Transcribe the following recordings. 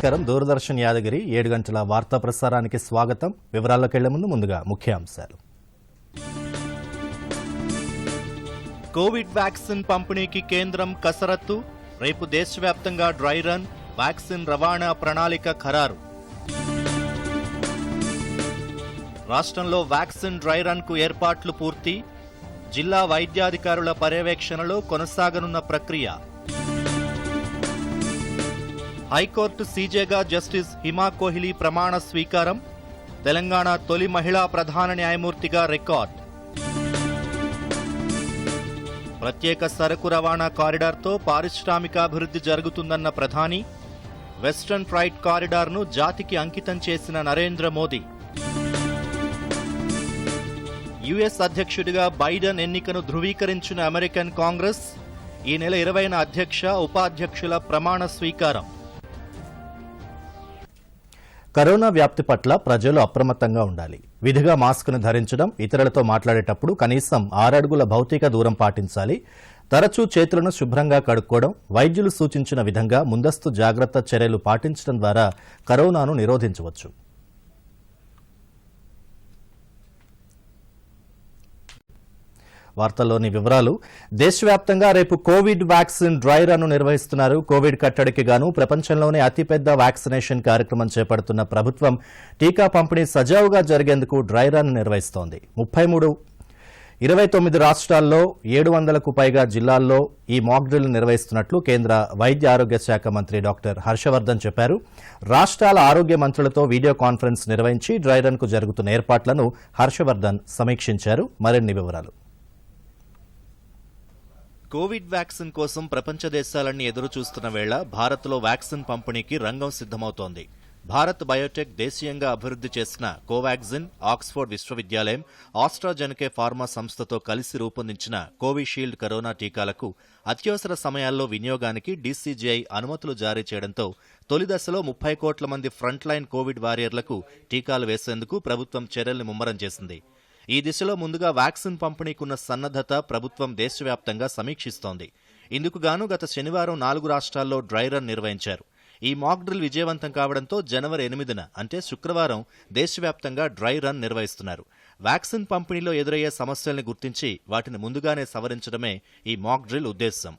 నమస్కారం. దూరదర్శన్ యాదగిరి 7 గంటల వార్తా ప్రసారానికి స్వాగతం. వివరాల్లోకి వెళ్లే ముందుగా ముఖ్యాంశాలు. కోవిడ్ వ్యాక్సిన్ పంపిణీకి కేంద్రం కసరత్తు. రేపు దేశవ్యాప్తంగా డ్రై రన్, వ్యాక్సిన్ రవాణా ప్రణాళిక ఖరారు. రాష్ట్రంలో వ్యాక్సిన్ డ్రై రన్ కు ఏర్పాట్లు పూర్తి. జిల్లా వైద్యాధికారుల పర్యవేక్షణలో కొనసాగనున్న ప్రక్రియ. హైకోర్టు సీజేగా జస్టిస్ హిమా కోహ్లీ ప్రమాణ స్వీకారం. తెలంగాణ తొలి మహిళా ప్రధాన న్యాయమూర్తిగా రికార్డ్. ప్రత్యేక సరకు రవాణా కారిడార్తో పారిశ్రామికాభివృద్ధి జరుగుతుందన్న ప్రధాని. వెస్టర్న్ ఫ్రైట్ కారిడార్ను జాతికి అంకితం చేసిన నరేంద్ర మోదీ. యుఎస్ అధ్యక్షుడిగా బైడెన్ ఎన్నికను ధృవీకరించిన అమెరికన్ కాంగ్రెస్. ఈ నెల 20న అధ్యక్ష, ఉపాధ్యక్షుల ప్రమాణ స్వీకారం. కరోనా వ్యాప్తి పట్ల ప్రజలు అప్రమత్తంగా ఉండాలి. విధిగా మాస్క్ను ధరించడం, ఇతరులతో మాట్లాడేటప్పుడు కనీసం 6 అడుగుల భౌతిక దూరం పాటించాలి. తరచూ చేతులను శుభ్రంగా కడుక్కోవడం, వైద్యులు సూచించిన విధంగా ముందస్తు జాగ్రత్త చర్యలు పాటించడం ద్వారా కరోనాను నిరోధించవచ్చు. వార్తల్లోని వివరాలు. దేశవ్యాప్తంగా రేపు కోవిడ్ వ్యాక్సిన్ డ్రై రన్ నిర్వహిస్తున్నారు. కోవిడ్ కట్టడికి గాను ప్రపంచంలోనే అతిపెద్ద వ్యాక్సినేషన్ కార్యక్రమం చేపడుతున్న ప్రభుత్వం టీకా పంపిణీ సజావుగా జరిగేందుకు డ్రై రన్ నిర్వహిస్తోంది. 29 రాష్ట్రాల్లో 700కు పైగా జిల్లాల్లో ఈ మాక్ డ్రిల్ నిర్వహిస్తున్నట్లు కేంద్ర వైద్య ఆరోగ్య శాఖ మంత్రి డాక్టర్ హర్షవర్ధన్ చెప్పారు. రాష్ట్రాల ఆరోగ్య మంత్రులతో వీడియో కాన్ఫరెన్స్ నిర్వహించి డ్రై రన్ కు జరుగుతున్న ఏర్పాట్లను హర్షవర్ధన్ సమీక్షించారు. మరిన్ని వివరాలు. కోవిడ్ వ్యాక్సిన్ కోసం ప్రపంచ దేశాలన్నీ ఎదురు చూస్తున్న వేళ భారత్లో వ్యాక్సిన్ పంపిణీకి రంగం సిద్దమవుతోంది. భారత్ బయోటెక్ దేశీయంగా అభివృద్ధి చేసిన కోవాక్సిన్, ఆక్స్ఫోర్డ్ విశ్వవిద్యాలయం, ఆస్ట్రాజెనెకా ఫార్మా సంస్థతో కలిసి రూపొందించిన కోవిషీల్డ్ కరోనా టీకాలకు అత్యవసర సమయాల్లో వినియోగానికి డీసీజీఐ అనుమతులు జారీ చేయడంతో తొలి దశలో 30 కోట్ల మంది ఫ్రంట్ లైన్ కోవిడ్ వారియర్లకు టీకాలు వేసేందుకు ప్రభుత్వం చర్యల్ని ముమ్మరం చేసింది. ఈ దిశలో ముందుగా వ్యాక్సిన్ పంపిణీకున్న సన్నద్దత ప్రభుత్వం దేశవ్యాప్తంగా సమీక్షిస్తోంది. ఇందుకుగాను గత శనివారం 4 రాష్ట్రాల్లో డ్రై రన్ నిర్వహించారు. ఈ మాక్ డ్రిల్ విజయవంతం కావడంతో జనవరి 8న అంటే శుక్రవారం దేశవ్యాప్తంగా డ్రై రన్ నిర్వహిస్తున్నారు. వ్యాక్సిన్ పంపిణీలో ఎదురయ్యే సమస్యల్ని గుర్తించి వాటిని ముందుగానే సవరించడమే ఈ మాక్ డ్రిల్ ఉద్దేశం.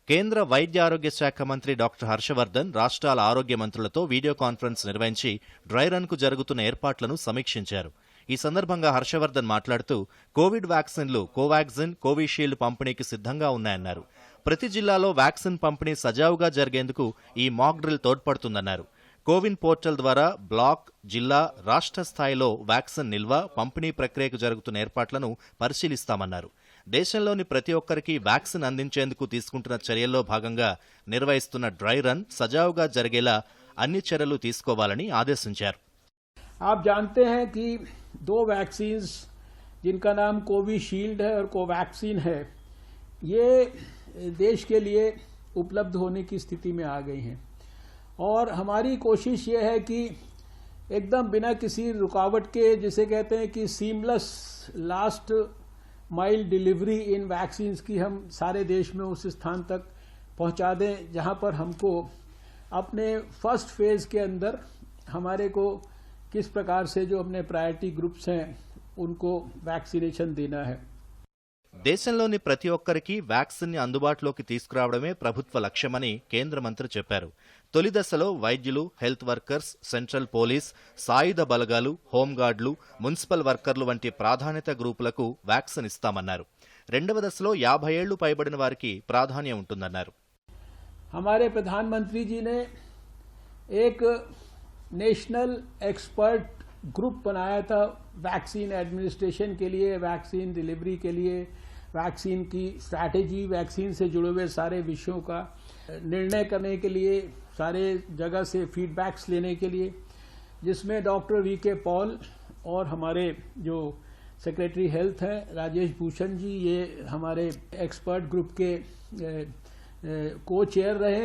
కేంద్ర వైద్య ఆరోగ్య శాఖ మంత్రి డాక్టర్ హర్షవర్ధన్ రాష్ట్రాల ఆరోగ్య మంత్రులతో వీడియో కాన్ఫరెన్స్ నిర్వహించి డ్రై రన్ కు జరుగుతున్న ఏర్పాట్లను సమీక్షించారు. ఈ సందర్భంగా హర్షవర్ధన్ మాట్లాడుతూ కోవిడ్ వ్యాక్సిన్లు కోవాక్సిన్, కోవిషీల్డ్ పంపిణీకి సిద్ధంగా ఉన్నాయన్నారు. ప్రతి జిల్లాలో వ్యాక్సిన్ పంపిణీ సజావుగా జరిగేందుకు ఈ మాక్ డ్రిల్ తోడ్పడుతుందన్నారు. కోవిన్ పోర్టల్ ద్వారా బ్లాక్, జిల్లా, రాష్ట్ర స్థాయిలో వ్యాక్సిన్ నిల్వ, పంపిణీ ప్రక్రియకు జరుగుతున్న ఏర్పాట్లను పరిశీలిస్తామన్నారు. దేశంలోని ప్రతి ఒక్కరికి వ్యాక్సిన్ అందించేందుకు తీసుకుంటున్న చర్యల్లో భాగంగా నిర్వహిస్తున్న డ్రై రన్ సజావుగా జరిగేలా అన్ని చర్యలు తీసుకోవాలని ఆదేశించారు. आप जानते हैं कि 2 वैक्सीन जिनका नाम कोविशील्ड है और कोवैक्सीन है, ये देश के लिए उपलब्ध होने की स्थिति में आ गई हैं और हमारी कोशिश ये है कि एकदम बिना किसी रुकावट के, जिसे कहते हैं कि सीमलेस लास्ट माइल डिलीवरी इन वैक्सीन्स की हम सारे देश में उस स्थान तक पहुंचा दें जहां पर हमको अपने फर्स्ट फेज के अंदर हमारे को किस प्रकार से जो अपने प्रायोरिटी ग्रुप्स हैं उनको वैक्सीनेशन देना है. దేశంలోని ప్రతి ఒక్కరికి వ్యాక్సిన్ ని అందుబాటులోకి తీసుకురావడమే ప్రభుత్వ లక్ష్యమని కేంద్ర మంత్రి చెప్పారు. తొలి దశలో వైద్యులు, హెల్త్ వర్కర్స్, సెంట్రల్ పోలీస్, సాయుధ బలగాలు, హోంగార్డులు, మున్సిపల్ వర్కర్లు వంటి ప్రాధాన్యత గ్రూపులకు వ్యాక్సిన్ ఇస్తామన్నారు. రెండవ దశలో 50 ఏళ్లు పైబడిన వారికి ప్రాధాన్యం ఉంటుందన్నారు. हमारे प्रधानमंत्री जी ने एक नेशनल एक्सपर्ट ग्रुप बनाया था वैक्सीन एडमिनिस्ट्रेशन के लिए, वैक्सीन डिलीवरी के लिए, वैक्सीन की स्ट्रैटेजी, वैक्सीन से जुड़े हुए सारे विषयों का निर्णय करने के लिए, सारे जगह से फीडबैक्स लेने के लिए, जिसमें डॉक्टर वीके पॉल और हमारे जो सेक्रेटरी हेल्थ हैं राजेश भूषण जी, ये हमारे एक्सपर्ट ग्रुप के को चेयर रहे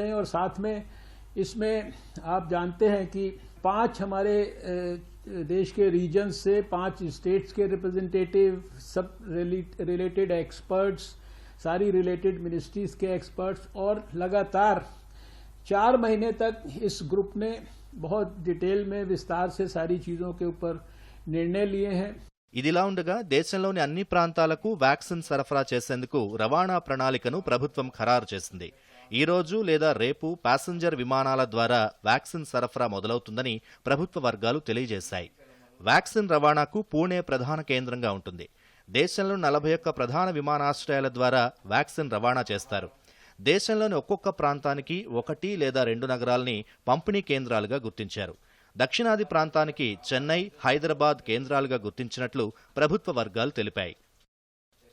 हैं और साथ में इसमें आप जानते हैं कि 5 हमारे देश के रीजन्स से 5 स्टेट्स के रिप्रेजेंटेटिव, सब रिलेटेड एक्सपर्ट्स, सारी रिलेटेड मिनिस्ट्रीज के एक्सपर्ट्स और लगातार 4 महीने तक इस ग्रुप ने बहुत डिटेल में विस्तार से सारी चीजों के ऊपर निर्णय लिए हैं। ఇదిలా ఉండగా దేశంలోని అన్ని ప్రాంతాలకు వ్యాక్సిన్ సరఫరా చేసేందుకు రవాణా ప్రణాళికను ప్రభుత్వం ఖరారు చేసింది. ఈ రోజు లేదా రేపు ప్యాసింజర్ విమానాల ద్వారా వ్యాక్సిన్ సరఫరా మొదలవుతుందని ప్రభుత్వ వర్గాలు తెలియజేశాయి. వ్యాక్సిన్ రవాణాకు పూణే ప్రధాన కేంద్రంగా ఉంటుంది. దేశంలో 41 ప్రధాన విమానాశ్రయాల ద్వారా వ్యాక్సిన్ రవాణా చేస్తారు. దేశంలోని ఒక్కొక్క ప్రాంతానికి 1 లేదా 2 నగరాల్ని పంపిణీ కేంద్రాలుగా గుర్తించారు. దక్షిణాది ప్రాంతానికి చెన్నై, హైదరాబాద్ కేంద్రాలుగా గుర్తించినట్లు ప్రభుత్వ వర్గాలు తెలిపాయి.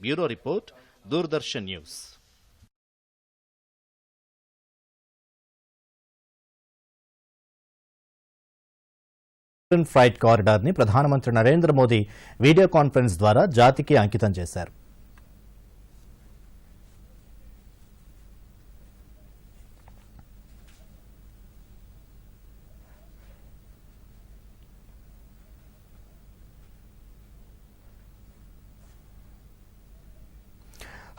Bureau report, Doordarshan news. Freight corridor ని ప్రధానమంత్రి నరేంద్ర మోదీ వీడియో కాన్ఫరెన్స్ ద్వారా జాతికి అంకితం చేశారు.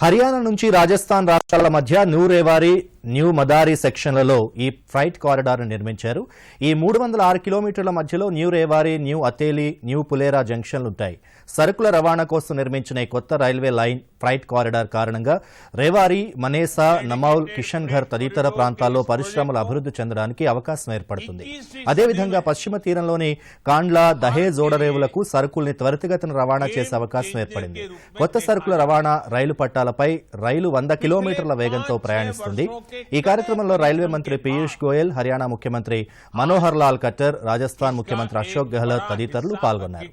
హర్యానా నుంచి రాజస్థాన్ రాష్ట్రాల మధ్య న్యూ రేవారీ, న్యూ మదారి సెక్షన్లలో ఈ ఫ్రైట్ కారిడార్ నిర్మించారు. ఈ 306 కిలోమీటర్ల మధ్యలో న్యూ రేవారీ, న్యూ అతేలి, న్యూ పులేరా జంక్షన్లుంటాయి. సరుకుల రవాణా కోసం నిర్మించిన ఈ కొత్త రైల్వే లైన్ ఫ్రైట్ కారిడార్ కారణంగా రేవారీ, మనేసా, నమౌల్, కిషన్ఘర్ తదితర ప్రాంతాల్లో పరిశ్రమలు అభివృద్ధి చెందడానికి అవకాశం ఏర్పడుతుంది. అదేవిధంగా పశ్చిమ తీరంలోని కాండ్లా, దహేజ్ ఓడరేవులకు సరుకుల్ని త్వరితగతిన రవాణా చేసే అవకాశం ఏర్పడింది. కొత్త సరుకుల రవాణా రైలు పట్టాలపై రైలు 100 కిలోమీటర్ల వేగంతో ప్రయాణిస్తుంది. ఈ కార్యక్రమంలో రైల్వే మంత్రి పీయూష్ గోయల్, హర్యానా ముఖ్యమంత్రి మనోహర్ లాల్ ఖట్టర్, రాజస్థాన్ ముఖ్యమంత్రి అశోక్ గెహ్లోట్ తదితరులు పాల్గొన్నారు.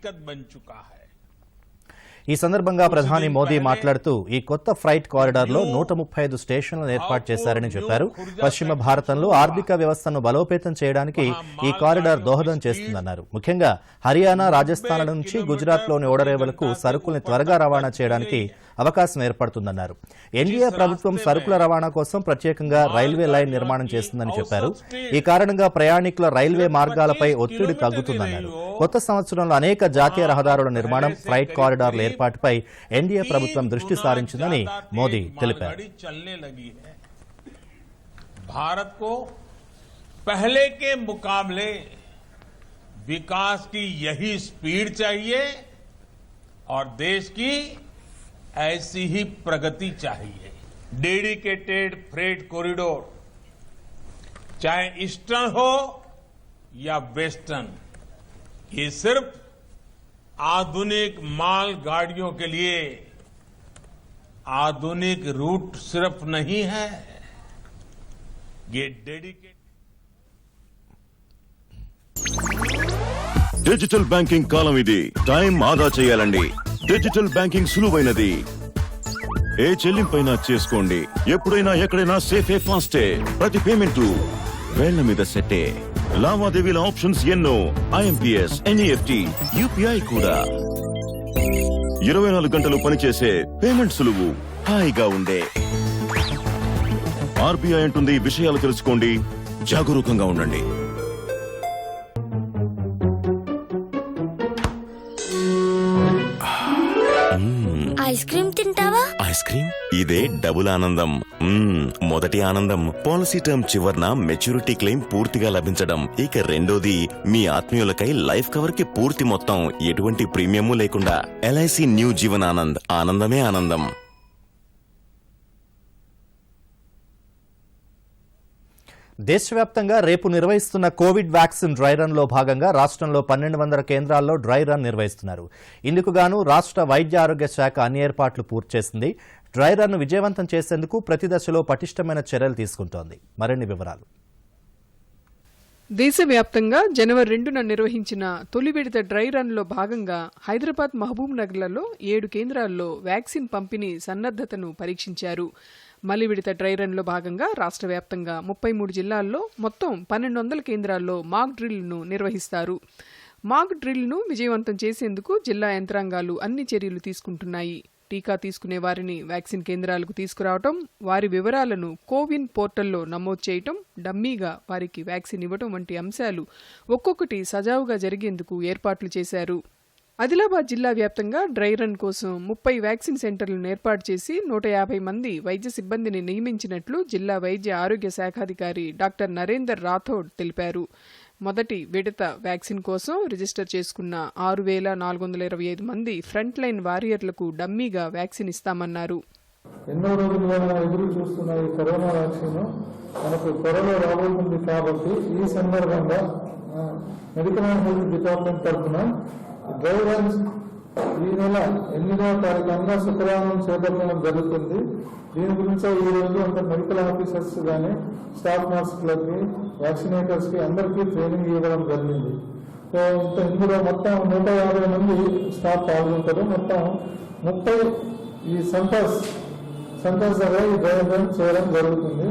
ఈ సందర్భంగా ప్రధాని మోదీ మాట్లాడుతూ ఈ కొత్త ఫ్రైట్ కారిడార్లో 135 స్టేషన్లను ఏర్పాటు చేశారని చెప్పారు. పశ్చిమ భారతంలో ఆర్థిక వ్యవస్థను బలోపేతం చేయడానికి ఈ కారిడార్ దోహదం చేస్తుందన్నారు. ముఖ్యంగా హర్యానా, రాజస్థాన్ నుంచి గుజరాత్లోని ఓడరేవులకు సరుకుల్ని త్వరగా రవాణా చేయడానికి అవకాశం ఏర్పడుతుందన్నారు. ఎన్డీఏ ప్రభుత్వం సరుకుల రవాణా కోసం ప్రత్యేకంగా రైల్వే లైన్ నిర్మాణం చేస్తుందని చెప్పారు. ఈ కారణంగా ప్రయాణికుల రైల్వే మార్గాలపై ఒత్తిడి తగ్గుతుందన్నారు. కొత్త సంవత్సరంలో అనేక జాతీయ రహదారుల నిర్మాణం, ఫ్రైట్ కారిడార్ల ఏర్పాటుపై ఎన్డీఏ ప్రభుత్వం దృష్టి సారించిందని మోదీ తెలిపారు. भारत को पहले के मुकाबले विकास की यही स्पीड चाहिए और देश की ऐसी ही प्रगति चाहिए. डेडिकेटेड फ्रेट कॉरिडोर चाहे ईस्टर्न हो या वेस्टर्न, ये सिर्फ आधुनिक माल गाड़ियों के लिए आधुनिक रूट सिर्फ नहीं है, ये डेडिकेटेड. డిజిటల్ బ్యాంకింగ్ కాలం ఇది. టైం ఆదా చేయాలండి. Digital banking సులువైనది. ఏ చెల్లింపైనా చేసుకోండి. ఎప్పుడైనా ఎక్కడైనా సేఫే, ఫాస్టే. ప్రతి పేమెంట్ వేళ్ల మీద సెట్టే. లావాదేవీల ఆప్షన్స్ ఎన్నో. ఐఎంపీఎస్, ఎన్ఈఎఫ్టీ, యూపీఐ కూడా. 24 గంటలు పనిచేసే పేమెంట్ సులువు, హాయిగా ఉండే. ఆర్బీఐ అంటుంది, విషయాలు తెలుసుకోండి, జాగరూకంగా ఉండండి. ఐస్ క్రీమ్ తింటావా? ఐస్ క్రీమ్ ఇదే డబుల్ ఆనందం. మొదటి ఆనందం పాలసీ టర్మ్ చివర్న మెచ్యూరిటీ క్లెయిమ్ పూర్తిగా లభించడం. ఇక రెండోది మీ ఆత్మీయులకై లైఫ్ కవర్ కి పూర్తి మొత్తం, ఎటువంటి ప్రీమియము లేకుండా. ఎల్ఐసి న్యూ జీవన్ ఆనంద్, ఆనందమే ఆనందం. దేశవ్యాప్తంగా రేపు నిర్వహిస్తున్న కోవిడ్ వ్యాక్సిన్ డ్రై రన్ లో భాగంగా రాష్ట్రంలో 1200 కేంద్రాల్లో డ్రై రన్ నిర్వహిస్తున్నారు. ఇందుకు గాను రాష్ట్ర వైద్య ఆరోగ్య శాఖ అన్ని ఏర్పాట్లు పూర్తి చేసింది. డ్రై రన్ ను విజయవంతం చేసేందుకు ప్రతి దశలో పటిష్టమైన చర్యలు తీసుకుంటోంది. మరిన్ని వివరాలు. దేశవ్యాప్తంగా జనవరి 2న నిర్వహించిన తొలి విడత డ్రై రన్లో భాగంగా హైదరాబాద్, మహబూబ్ నగర్లలో 7 కేంద్రాల్లో వ్యాక్సిన్ పంపిణీ సన్నద్దతను పరీక్షించారు. మలి విడత డ్రై రన్లో భాగంగా రాష్ట్ర వ్యాప్తంగా 33 జిల్లాల్లో మొత్తం 1200 కేంద్రాల్లో మాక్ డ్రిల్ను నిర్వహిస్తారు. మాక్ డ్రిల్ను విజయవంతం చేసేందుకు జిల్లా యంత్రాంగాలు అన్ని చర్యలు తీసుకుంటున్నాయి. టీకా తీసుకునే వారిని వ్యాక్సిన్ కేంద్రాలకు తీసుకురావడం, వారి వివరాలను కోవిన్ పోర్టల్లో నమోదు చేయటం, డమ్మీగా వారికి వ్యాక్సిన్ ఇవ్వడం వంటి అంశాలు ఒక్కొక్కటి సజావుగా జరిగేందుకు ఏర్పాట్లు చేశారు. ఆదిలాబాద్ జిల్లా వ్యాప్తంగా డ్రై రన్ కోసం 30 వ్యాక్సిన్ సెంటర్లను ఏర్పాటు చేసి 150 మంది వైద్య సిబ్బందిని నియమించినట్లు జిల్లా వైద్య ఆరోగ్య శాఖాధికారి డాక్టర్ నరేందర్ రాథోడ్ తెలిపారు. మొదటి విడత వ్యాక్సిన్ కోసం రిజిస్టర్ చేసుకున్న 6,425 మంది ఫ్రంట్ లైన్ వారియర్లకు డమ్మీగా వ్యాక్సిన్ ఇస్తామన్నారు. ఎన్నో రోజులుగా మనం ఎదురు చూస్తున్న ఈ కరోనా వ్యాక్సిన్ మనకు త్వరలో రాబోతుంది కాబట్టి ఈ సందర్భంగా మెడికల్ అండ్ హెల్త్ డిపార్ట్మెంట్ తరఫున డ్రై రన్స్ ఈ నెల 8వ తారీఖున శుక్రవారం చేపట్టడం జరుగుతుంది. దీని గురించి ఈ రోజు అంత మెడికల్ ఆఫీసర్స్ కానీ స్టాఫ్ నర్సులకి వ్యాక్సినేటర్స్ కి అందరికీ ట్రైనింగ్ ఇవ్వడం జరిగింది. సో ఇందులో మొత్తం 150 మంది స్టాఫ్ పాల్గొంటారు. మొత్తం 30 ఈ సెంటర్స్ దగ్గర ఈ డ్రై రన్ చేయడం జరుగుతుంది.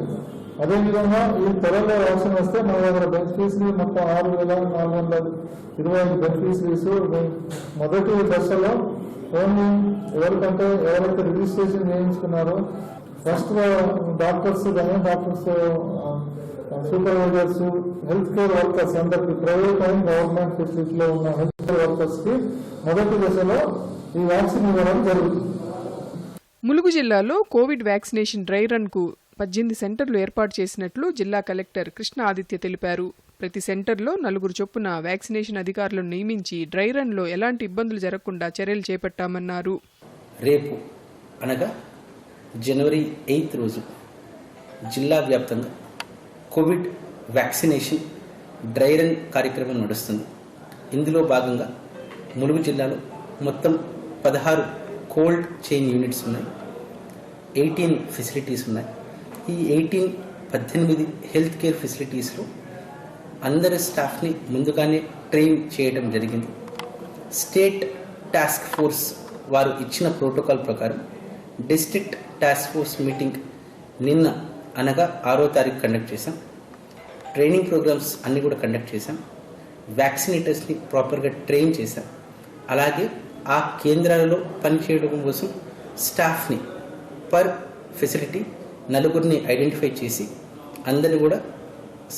అదేవిధంగా ఈ త్వరలో వ్యాక్సిన్ వస్తే మన దగ్గర బెనిఫిషరీస్ మొత్తం 6,425 బెనిఫిషరీస్. మొదటి దశలో ఓన్లీ ఎవరైతే రిజిస్ట్రేషన్ చేయించుకున్నారో ఫస్ట్ డాక్టర్స్ కానీ doctors supervisors health care workers అందరికి ప్రైవేట్ అండ్ గవర్నమెంట్ ఫెసిలిటీలో ఉన్న హెల్త్ కేర్ వర్కర్స్ కి మొదటి దశలో ఈ వ్యాక్సిన్ ఇవ్వడం జరుగుతుంది. ములుగు జిల్లాలో కోవిడ్ వ్యాక్సినేషన్ డ్రై రన్ కు 18 సెంటర్లు ఏర్పాటు చేసినట్లు జిల్లా కలెక్టర్ కృష్ణ ఆదిత్య తెలిపారు. ప్రతి సెంటర్లో 4 చొప్పున వ్యాక్సినేషన్ అధికారులను నియమించి డ్రై రన్లో ఎలాంటి ఇబ్బందులు జరగకుండా చర్యలు చేపట్టామన్నారు. రేపు అనగా జనవరి 8 రోజు జిల్లా వ్యాప్తంగా కోవిడ్ వ్యాక్సినేషన్ డ్రై రన్ కార్యక్రమం నడుస్తుంది. ఇందులో భాగంగా ములుగు జిల్లాలో మొత్తం 16 కోల్డ్ చైన్ యూనిట్స్ ఉన్నాయి, 18 ఫెసిలిటీస్ ఉన్నాయి. ఈ 18 హెల్త్ కేర్ ఫెసిలిటీస్లో అందరి స్టాఫ్ని ముందుగానే ట్రైన్ చేయడం జరిగింది. స్టేట్ టాస్క్ ఫోర్స్ వారు ఇచ్చిన ప్రోటోకాల్ ప్రకారం డిస్ట్రిక్ట్ టాస్క్ ఫోర్స్ మీటింగ్ నిన్న అనగా 6వ తారీఖు కండక్ట్ చేశాం. ట్రైనింగ్ ప్రోగ్రామ్స్ అన్నీ కూడా కండక్ట్ చేశాం. వ్యాక్సినేటర్స్ని ప్రాపర్గా ట్రైన్ చేశాం. అలాగే ఆ కేంద్రాలలో పనిచేయడం కోసం స్టాఫ్ని పర్ ఫెసిలిటీ 4 ఐడెంటిఫై చేసి అందరిని కూడా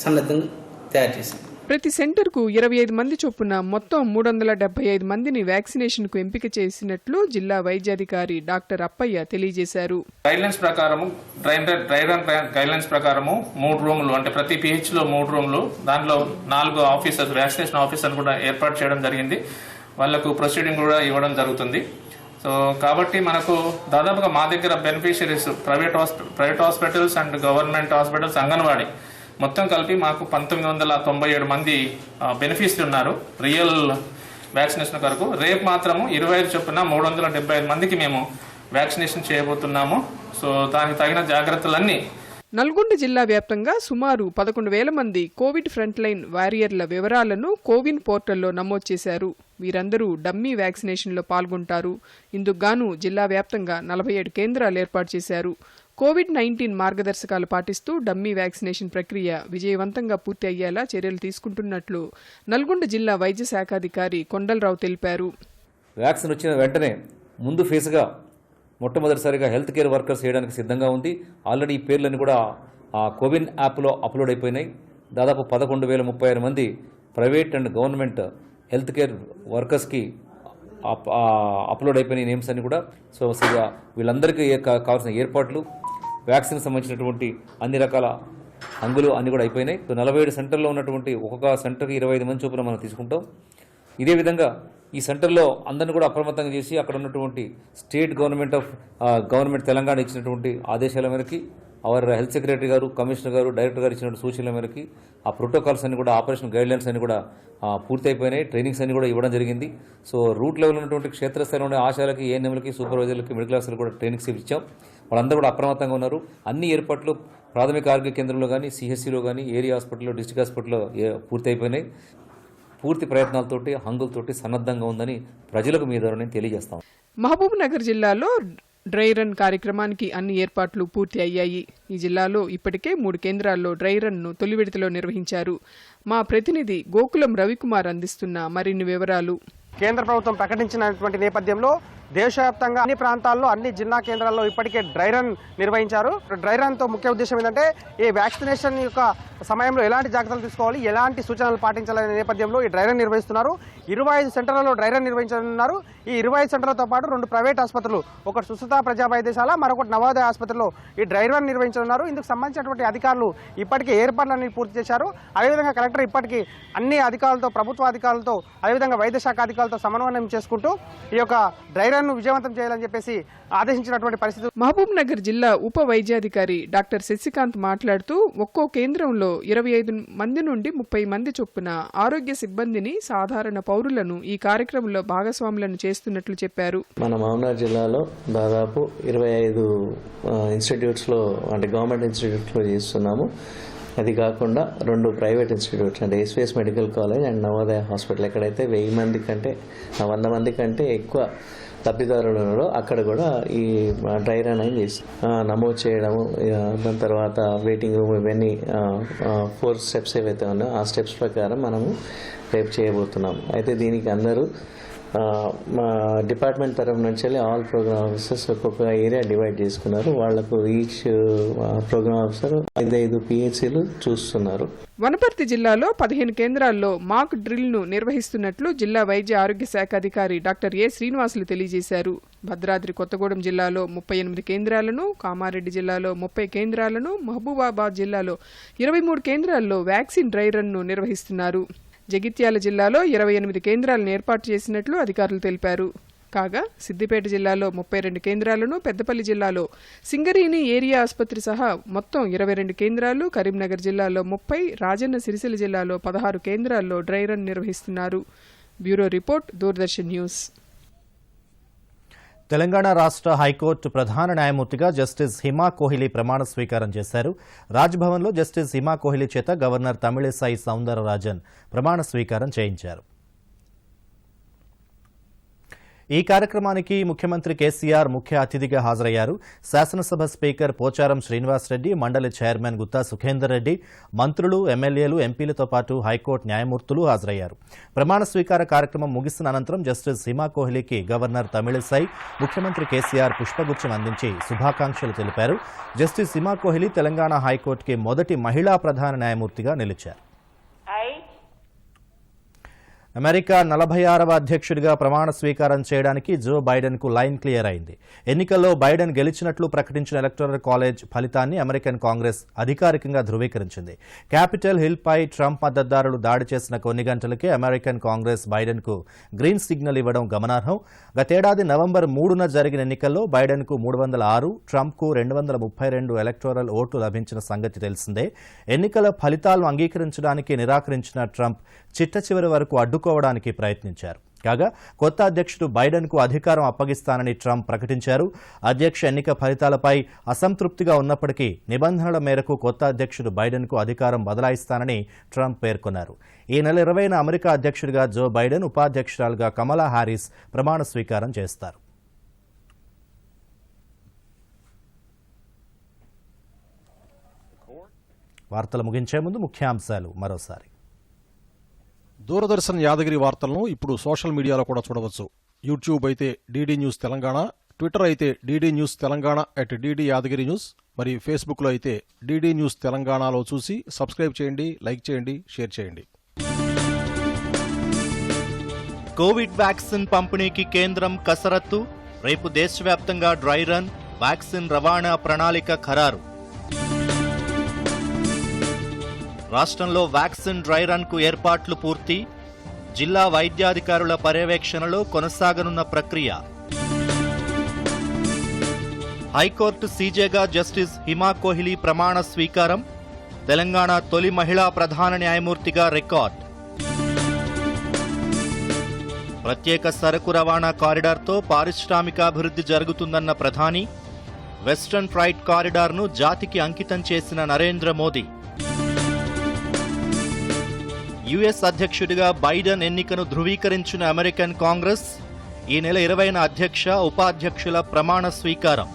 సన్నద్ధంగా తయారు చేశాం. ప్రతి సెంటర్కు 25 మంది చొప్పున మొత్తం 375 మందిని వ్యాక్సినేషన్కు ఎంపిక చేసినట్లు జిల్లా వైద్యాధికారి డాక్టర్ అప్పయ్య తెలియజేశారు. గైడ్లైన్స్ ప్రకారము డ్రై రన్ గైడ్లైన్స్ ప్రకారము 3 రూములు అంటే ప్రతి PH లో 3 రూములు, దాంట్లో 4 ఆఫీసర్స్ వ్యాక్సినేషన్ ఆఫీసర్ కూడా ఏర్పాటు చేయడం జరిగింది. వాళ్లకు ప్రొసీడింగ్ కూడా ఇవ్వడం జరుగుతుంది. సో కాబట్టి మనకు దాదాపుగా మా దగ్గర beneficiaries private hospitals and government hospitals anganwadi మొత్తం కలిపి మాకు 1997 మంది బెనిఫిషరీ ఉన్నారు రియల్ వ్యాక్సినేషన్ కొరకు. రేపు మాత్రము 25 చొప్పున 375 మందికి మేము వ్యాక్సినేషన్ చేయబోతున్నాము. సో దానికి తగిన జాగ్రత్తలన్నీ. నల్గొండ జిల్లా వ్యాప్తంగా సుమారు 11,000 మంది కోవిడ్ ఫ్రంట్ లైన్ వారియర్ల వివరాలను కోవిన్ పోర్టల్లో నమోదు చేశారు. వీరందరూ డమ్మీ వ్యాక్సినేషన్లో పాల్గొంటారు. ఇందుకు గాను జిల్లా వ్యాప్తంగా 47 కేంద్రాలు ఏర్పాటు చేశారు. కోవిడ్-19 మార్గదర్శకాలు పాటిస్తూ డమ్మీ వ్యాక్సినేషన్ ప్రక్రియ విజయవంతంగా పూర్తి అయ్యేలా చర్యలు తీసుకుంటున్నట్లు నల్గొండ జిల్లా వైద్య శాఖాధికారి కొండలరావు తెలిపారు. వ్యాక్సిన్ వచ్చిన వెంటనే ముందు ఫేజ్గా మొట్టమొదటిసారిగా హెల్త్ కేర్ వర్కర్స్ చేయడానికి సిద్ధంగా ఉంది. ఆల్రెడీ ఈ పేర్లన్నీ కూడా ఆ కోవిన్ యాప్లో అప్లోడ్ అయిపోయినాయి. దాదాపు 11,036 మంది private and government health care వర్కర్స్కి అప్లోడ్ అయిపోయిన నేమ్స్ అన్ని కూడా. సో వీళ్ళందరికీ కావాల్సిన ఏర్పాట్లు, వ్యాక్సిన్ సంబంధించినటువంటి అన్ని రకాల హంగులు అన్ని కూడా అయిపోయినాయి. సో 47 సెంటర్లో ఉన్నటువంటి ఒక్కొక్క సెంటర్కి 25 మంది చొప్పున మనం తీసుకుంటాం. ఇదే విధంగా ఈ సెంటర్లో అందరిని కూడా అప్రమత్తంగా చేసి అక్కడ ఉన్నటువంటి స్టేట్ గవర్నమెంట్ తెలంగాణ ఇచ్చినటువంటి ఆదేశాల మేరకి అవర్ హెల్త్ సెక్రటరీ గారు, కమిషనర్ గారు, డైరెక్టర్ గారు ఇచ్చినటువంటి సూచనల మేరకి ఆ ప్రోటోకాల్స్ అన్ని కూడా, ఆపరేషన్ గైడ్లైన్స్ అన్ని కూడా పూర్తి అయిపోయినాయి. ట్రైనింగ్స్ అన్ని కూడా ఇవ్వడం జరిగింది. సో రూట్ లెవెల్ ఉన్నటువంటి క్షేత్రస్థాయిలో ఉండే ఆశాలకి, ఏఎన్ఎంలకి, సూపర్వైజర్లకి, మెడికల్ ఆఫీసర్లకు కూడా ట్రైనింగ్స్ ఇచ్చాం. వాళ్ళందరూ కూడా అప్రమత్తంగా ఉన్నారు. అన్ని ఏర్పాట్లు ప్రాథమిక ఆరోగ్య కేంద్రంలో కానీ, సిహెచ్సిలో కానీ, ఏరియా హాస్పిటల్లో, డిస్ట్రిక్ట్ హాస్పిటల్లో పూర్తి అయిపోయినాయి. పూర్తి ప్రయత్నాలతోటి, హంగులతోటి సన్నద్ధంగా ఉందని ప్రజలకు మీ ద్వారా నేను తెలియజేస్తాం. మహబూబ్ నగర్ జిల్లాలో డ్రై రన్ కార్యక్రమానికి అన్ని ఏర్పాట్లు పూర్తి అయ్యాయి. ఈ జిల్లాలో ఇప్పటికే 3 కేంద్రాల్లో డ్రై రన్ను తొలి విడతలో నిర్వహించారు. మా ప్రతినిధి గోకులం రవికుమార్ అందిస్తున్న మరిన్ని వివరాలు. కేంద్ర ప్రభుత్వం ప్రకటించినటువంటి నేపథ్యంలో దేశవ్యాప్తంగా అన్ని ప్రాంతాల్లో అన్ని జిల్లా కేంద్రాల్లో ఇప్పటికే డ్రై రన్ నిర్వహించారు. డ్రై రన్తో ముఖ్య ఉద్దేశం ఏంటంటే ఈ వ్యాక్సినేషన్ యొక్క సమయంలో ఎలాంటి జాగ్రత్తలు తీసుకోవాలి, ఎలాంటి సూచనలు పాటించాలనే నేపథ్యంలో ఈ డ్రై రన్ నిర్వహిస్తున్నారు. 25 సెంటర్లలో డ్రై రన్ నిర్వహించనున్నారు. ఈ 25 సెంటర్లతో పాటు 2 ప్రైవేట్ ఆసుపత్రులు, ఒకటి సుస్థిత ప్రజా వైద్యశాల, మరొకటి నవోదయ ఆసుపత్రిలో ఈ డ్రై రన్ నిర్వహించనున్నారు. ఇందుకు సంబంధించినటువంటి అధికారులు ఇప్పటికే ఏర్పాట్లన్నీ పూర్తి చేశారు. అదేవిధంగా కలెక్టర్ ఇప్పటికీ అన్ని అధికారులతో, ప్రభుత్వ అధికారులతో, అదేవిధంగా వైద్య శాఖ అధికారులతో సమన్వయం చేసుకుంటూ ఈ యొక్క డ్రై రన్ విజయవంతం చేయాలని చెప్పేసి ఆదేశించినటువంటి పరిస్థితి. మహబూబ్ నగర్ జిల్లా ఉప వైద్యాధికారి డాక్టర్ శశికాంత్ మాట్లాడుతూ ఒక్కో కేంద్రంలో 25 మంది నుండి 30 మంది చొప్పున ఆరోగ్య సిబ్బందిని, సాధారణ పౌరులను ఈ కార్యక్రమంలో భాగస్వాములను చేస్తున్నట్లు చెప్పారు. మన మహబూబ్నగర్ జిల్లాలో దాదాపు 25 ఇన్స్టిట్యూట్స్లో అంటే గవర్నమెంట్ ఇన్స్టిట్యూట్స్లో చేస్తున్నాము. అది కాకుండా 2 ప్రైవేట్ ఇన్స్టిట్యూట్స్ అంటే SVS medical college and Navodaya hospital ఎక్కడైతే 1000 మంది కంటే 100 మంది కంటే ఎక్కువ లబ్ధిదారులలో అక్కడ కూడా ఈ డ్రై రన్ అని చేసి నమోదు చేయడము, దాని తర్వాత వెయిటింగ్ రూమ్, ఇవన్నీ 4 స్టెప్స్ ఏవైతే ఉన్నాయో ఆ స్టెప్స్ ప్రకారం మనము రేపు చేయబోతున్నాము. అయితే దీనికి అందరూ మా డిపార్ట్మెంట్ తరఫు నుంచి ఆల్ ప్రోగ్రామ్ ఆఫీసర్స్ ఒక్కొక్క ఏరియా డివైడ్ చేసుకున్నారు. వాళ్లకు ఈచ్ ప్రోగ్రామ్ ఆఫీసర్ 5 పిహెచ్సిలు చూస్తున్నారు. వనపర్తి జిల్లాలో 15 కేంద్రాల్లో మాక్ డ్రిల్ ను నిర్వహిస్తున్నట్లు జిల్లా వైద్య ఆరోగ్య శాఖ అధికారి డాక్టర్ ఏ శ్రీనివాసులు తెలియజేశారు. భద్రాద్రి కొత్తగూడెం జిల్లాలో 38 కేంద్రాలను, కామారెడ్డి జిల్లాలో 30 కేంద్రాలను, మహబూబాబాద్ జిల్లాలో 23 కేంద్రాల్లో వ్యాక్సిన్ డ్రై రన్ ను నిర్వహిస్తున్నారు. జగిత్యాల జిల్లాలో 28 కేంద్రాలను ఏర్పాటు చేసినట్లు అధికారులు తెలిపారు. కాగా సిద్దిపేట జిల్లాలో 32 కేంద్రాలను, పెద్దపల్లి జిల్లాలో సింగరేణి ఏరియా ఆసుపత్రి సహా మొత్తం 22 కేంద్రాలు, కరీంనగర్ జిల్లాలో 30, రాజన్న సిరిసిల్ల జిల్లాలో 16 కేంద్రాల్లో డ్రై రన్ నిర్వహిస్తున్నారు. Bureau report, Doordarshan news. Telangana రాష్ట్ర హైకోర్టు ప్రధాన న్యాయమూర్తిగా జస్టిస్ హిమా కోహ్లీ ప్రమాణ స్వీకారం చేశారు. రాజ్భవన్లో జస్టిస్ హిమా కోహ్లీ చేత గవర్నర్ తమిళిసై సౌందరరాజన్ ప్రమాణ స్వీకారం చేయించారు. ఈ కార్యక్రమానికి ముఖ్యమంత్రి కేసీఆర్ ముఖ్య అతిథిగా హాజరయ్యారు. శాసనసభ స్పీకర్ పోచారం శ్రీనివాసరెడ్డి, మండలి చైర్మన్ గుత్తా సుఖేందర్ రెడ్డి, మంత్రులు, ఎమ్మెల్యేలు, ఎంపీలతో పాటు హైకోర్టు న్యాయమూర్తులు హాజరయ్యారు. ప్రమాణ స్వీకార కార్యక్రమం ముగిసిన అనంతరం జస్టిస్ హిమా కోహ్లీకి గవర్నర్ తమిళిసై, ముఖ్యమంత్రి కేసీఆర్ పుష్పగుచ్చం అందించి శుభాకాంక్షలు తెలిపారు. జస్టిస్ హిమా కోహ్లీ తెలంగాణ హైకోర్టుకి మొదటి మహిళా ప్రధాన న్యాయమూర్తిగా నిలిచారు. అమెరికా 46వ అధ్యక్షుడిగా ప్రమాణ స్వీకారం చేయడానికి జో బైడెన్కు లైన్ క్లియర్ అయింది. ఎన్నికల్లో బైడెన్ గెలిచినట్లు ప్రకటించిన ఎలక్టోరల్ కాలేజ్ ఫలితాన్ని అమెరికన్ కాంగ్రెస్ అధికారికంగా ధృవీకరించింది. క్యాపిటల్ హిల్పై ట్రంప్ మద్దతుదారులు దాడి చేసిన కొన్ని గంటలకే అమెరికన్ కాంగ్రెస్ బైడెన్కు గ్రీన్ సిగ్నల్ ఇవ్వడం గమనార్హం. గతేడాది నవంబర్ 3న జరిగిన ఎన్నికల్లో బైడెన్కు 306, ట్రంప్కు 232 ఎలక్టోరల్ ఓట్లు లభించిన సంగతి తెలిసిందే. ఎన్నికల ఫలితాలను అంగీకరించడానికి నిరాకరించిన ట్రంప్ చిట్ట చివరి వరకు అడ్డుకోవడానికి ప్రయత్నించారు. కాగా కొత్త అధ్యక్షుడు బైడెన్కు అధికారం అప్పగిస్తానని ట్రంప్ ప్రకటించారు. అధ్యక్ష ఎన్నిక ఫలితాలపై అసంతృప్తిగా ఉన్నప్పటికీ నిబంధనల మేరకు కొత్త అధ్యక్షుడు బైడెన్కు అధికారం బదలాయిస్తానని ట్రంప్ పేర్కొన్నారు. ఈ నెల 20న అమెరికా అధ్యక్షుడిగా జో బైడెన్, ఉపాధ్యక్షురాలుగా కమలా హారిస్ ప్రమాణ స్వీకారం చేస్తారు. వార్తలు ముగించే ముందు ముఖ్యాంశాలు మరోసారి. దూరదర్శన్ యాదగిరి వార్తలను ఇప్పుడు సోషల్ మీడియాలో కూడా చూడవచ్చు. యూట్యూబ్ అయితే డీడీ న్యూస్ తెలంగాణ, ట్విట్టర్ అయితే DD news Telangana @DD Yadagiri news, మరి ఫేస్బుక్లో అయితే డీడీ న్యూస్ తెలంగాణలో చూసి సబ్స్క్రైబ్ చేయండి, లైక్ చేయండి, షేర్ చేయండి. కోవిడ్ వ్యాక్సిన్ పంపిణీకి కేంద్రం కసరత్తు. రేపు దేశవ్యాప్తంగా డ్రై రన్, వ్యాక్సిన్ రవాణా ప్రణాళిక ఖరారు. రాష్ట్రంలో వ్యాక్సిన్ డ్రై రన్ కు ఏర్పాట్లు పూర్తి. జిల్లా వైద్యాధికారుల పర్యవేక్షణలో కొనసాగనున్న ప్రక్రియ. హైకోర్టు సీజేగా జస్టిస్ హిమా కోహ్లీ ప్రమాణ స్వీకారం. తెలంగాణ తొలి మహిళా ప్రధాన న్యాయమూర్తిగా రికార్డ్. ప్రత్యేక సరకు రవాణా కారిడార్తో పారిశ్రామికాభివృద్ధి జరుగుతుందన్న ప్రధాని. వెస్టర్న్ ఫ్రైట్ కారిడార్ను జాతికి అంకితం చేసిన నరేంద్ర మోదీ. యుఎస్ అధ్యక్షుడిగా బైడెన్ ఎన్నికను ధృవీకరించిన అమెరికన్ కాంగ్రెస్. ఈ నెల 20న అధ్యక్ష, ఉపాధ్యక్షుల ప్రమాణ స్వీకారం.